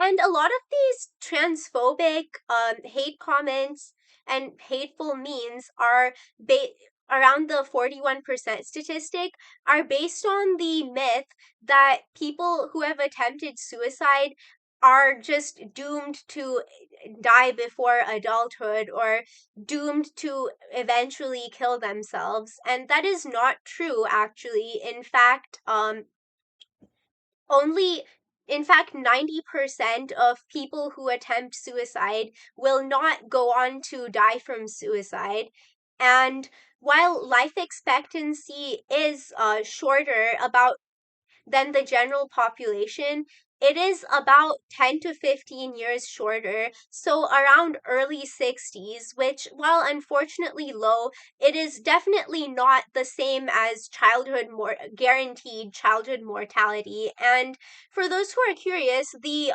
And a lot of these transphobic hate comments and hateful memes are around the 41% statistic are based on the myth that people who have attempted suicide are just doomed to die before adulthood or doomed to eventually kill themselves. And that is not true, actually. Only in fact 90% of people who attempt suicide will not go on to die from suicide. And while life expectancy is shorter about than the general population, it is about 10 to 15 years shorter, so around early 60s, which, while unfortunately low, it is definitely not the same as guaranteed childhood mortality. And for those who are curious, the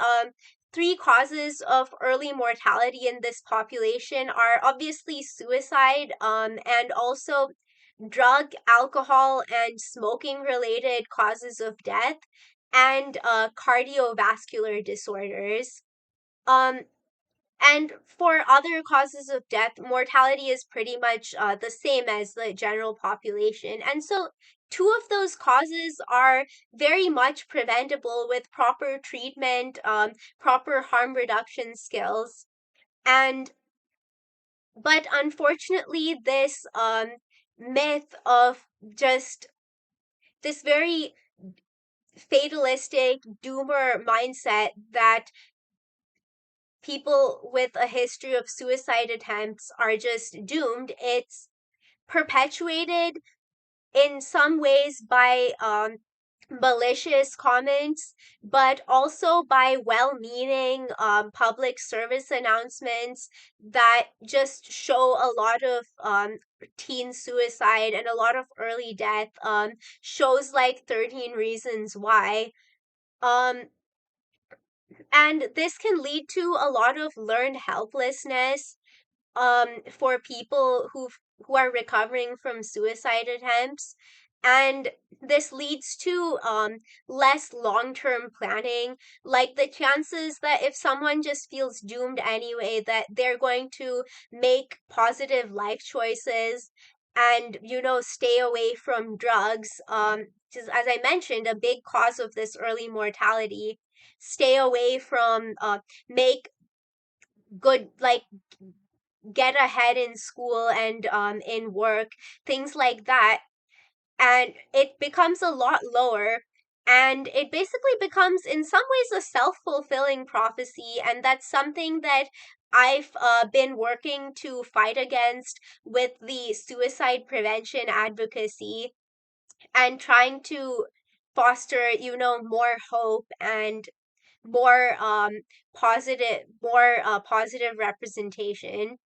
three causes of early mortality in this population are obviously suicide, and also drug, alcohol, and smoking related causes of death, and cardiovascular disorders. Um, and for other causes of death, mortality is pretty much the same as the general population. And so, two of those causes are very much preventable with proper treatment, proper harm reduction skills. And but unfortunately, this myth of just this very fatalistic doomer mindset that people with a history of suicide attempts are just doomed, it's perpetuated in some ways by malicious comments, but also by well-meaning public service announcements that just show a lot of teen suicide and a lot of early death. Shows like 13 Reasons Why. Um, and this can lead to a lot of learned helplessness for people who are recovering from suicide attempts. And this leads to less long-term planning, like the chances that if someone just feels doomed anyway, that they're going to make positive life choices and, stay away from drugs. Just as I mentioned, a big cause of this early mortality, stay away from make good, like, get ahead in school and in work, things like that. And it becomes a lot lower. And it basically becomes, in some ways, a self-fulfilling prophecy. And that's something that I've been working to fight against with the suicide prevention advocacy and trying to foster, more hope and more positive representation.